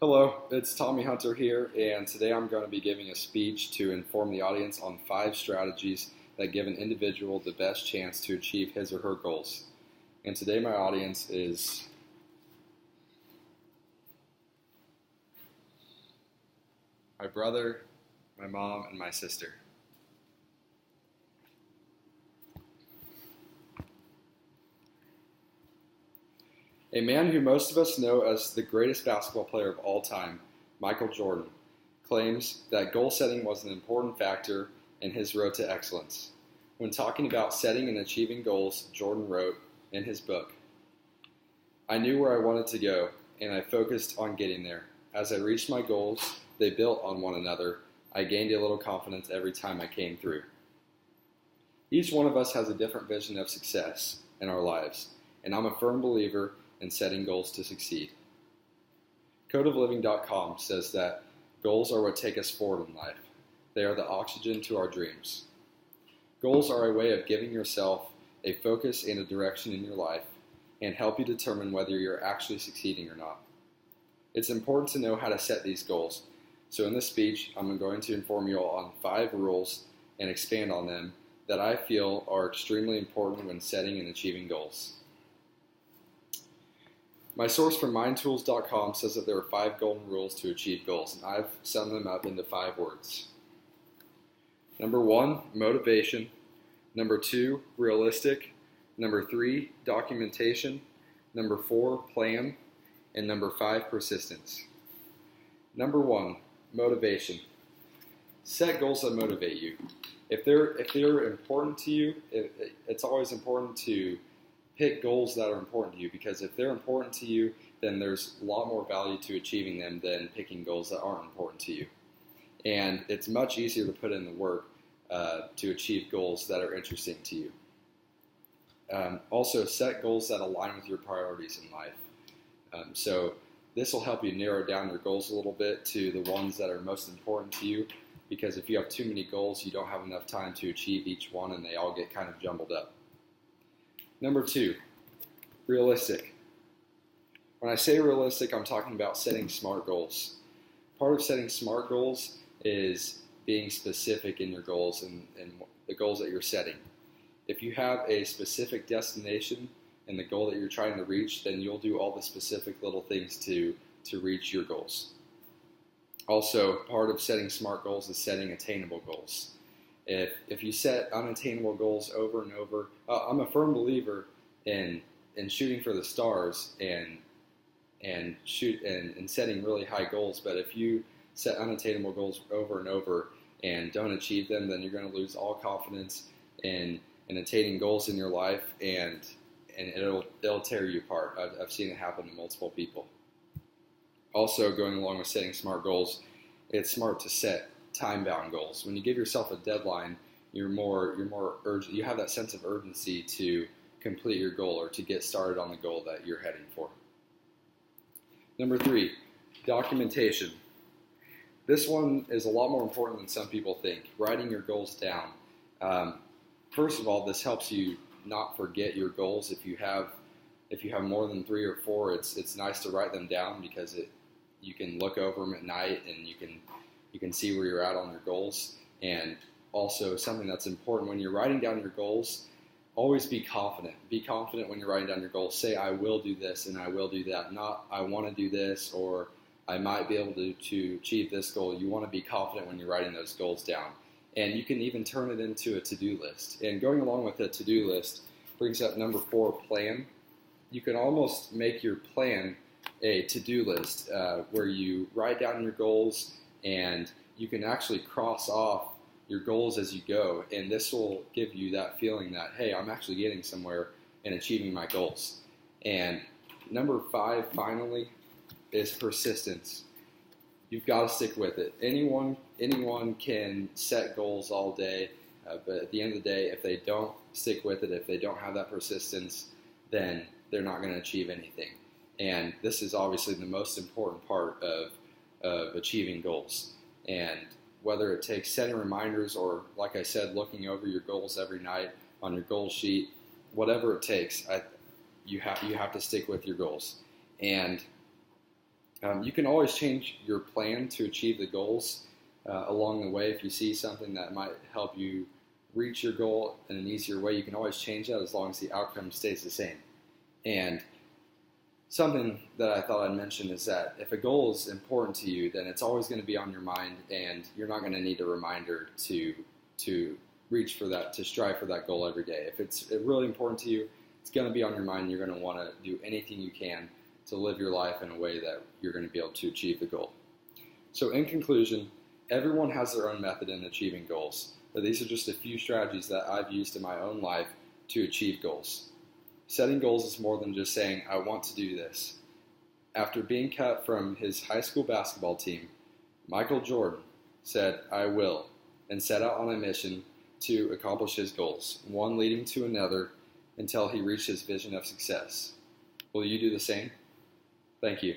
Hello, it's Tommy Hunter here, and today I'm going to be giving a speech to inform the audience on 5 strategies that give an individual the best chance to achieve his or her goals. And today my audience is my brother, my mom, and my sister. A man who most of us know as the greatest basketball player of all time, Michael Jordan, claims that goal setting was an important factor in his road to excellence. When talking about setting and achieving goals, Jordan wrote in his book, "I knew where I wanted to go, and I focused on getting there. As I reached my goals, they built on one another. I gained a little confidence every time I came through." Each one of us has a different vision of success in our lives, and I'm a firm believer and setting goals to succeed. Codeofliving.com says that goals are what take us forward in life. They are the oxygen to our dreams. Goals are a way of giving yourself a focus and a direction in your life and help you determine whether you're actually succeeding or not. It's important to know how to set these goals. So in this speech, I'm going to inform you all on 5 rules and expand on them that I feel are extremely important when setting and achieving goals. My source from mindtools.com says that there are 5 golden rules to achieve goals, and I've summed them up into 5 words. Number 1, motivation. Number 2, realistic. Number 3, documentation. Number 4, plan. And number 5, persistence. Number 1, motivation. Set goals that motivate you. If they're important to you, it's always important to pick goals that are important to you, because if they're important to you, then there's a lot more value to achieving them than picking goals that aren't important to you. And it's much easier to put in the work to achieve goals that are interesting to you. Also, set goals that align with your priorities in life. So this will help you narrow down your goals a little bit to the ones that are most important to you, because if you have too many goals, you don't have enough time to achieve each one, and they all get kind of jumbled up. Number 2, realistic. When I say realistic, I'm talking about setting SMART goals. Part of setting SMART goals is being specific in your goals and the goals that you're setting. If you have a specific destination and the goal that you're trying to reach, then you'll do all the specific little things to reach your goals. Also, part of setting SMART goals is setting attainable goals. If you set unattainable goals over and over, I'm a firm believer in shooting for the stars and setting really high goals. But if you set unattainable goals over and over and don't achieve them, then you're going to lose all confidence in attaining goals in your life, and it'll tear you apart. I've seen it happen to multiple people. Also, going along with setting SMART goals, it's smart to set time-bound goals. When you give yourself a deadline, you're more urgent. You have that sense of urgency to complete your goal or to get started on the goal that you're heading for. Number 3, documentation. This one is a lot more important than some people think. Writing your goals down. First of all, this helps you not forget your goals. If you have more than 3 or 4, it's nice to write them down, because you can look over them at night and you can see where you're at on your goals. And also, something that's important when you're writing down your goals, always be confident. Be confident when you're writing down your goals. Say, I will do this and I will do that. Not, I want to do this, or I might be able to achieve this goal. You want to be confident when you're writing those goals down. And you can even turn it into a to-do list. And going along with a to-do list brings up number 4, plan. You can almost make your plan a to-do list where you write down your goals, and you can actually cross off your goals as you go, and this will give you that feeling that, hey, I'm actually getting somewhere and achieving my goals. And number 5, finally, is persistence. You've got to stick with it. Anyone can set goals all day, but at the end of the day, if they don't stick with it, if they don't have that persistence, then they're not going to achieve anything. And this is obviously the most important part of achieving goals. And whether it takes setting reminders or, like I said, looking over your goals every night on your goal sheet, whatever it takes, you have to stick with your goals. And You can always change your plan to achieve the goals along the way. If you see something that might help you reach your goal in an easier way, you can always change that as long as the outcome stays the same. And something that I thought I'd mention is that if a goal is important to you, then it's always going to be on your mind, and you're not going to need a reminder to reach for that, to strive for that goal every day. If it's really important to you, it's going to be on your mind, and you're going to want to do anything you can to live your life in a way that you're going to be able to achieve the goal. So in conclusion, everyone has their own method in achieving goals, but these are just a few strategies that I've used in my own life to achieve goals. Setting goals is more than just saying, I want to do this. After being cut from his high school basketball team, Michael Jordan said, I will, and set out on a mission to accomplish his goals, one leading to another until he reached his vision of success. Will you do the same? Thank you.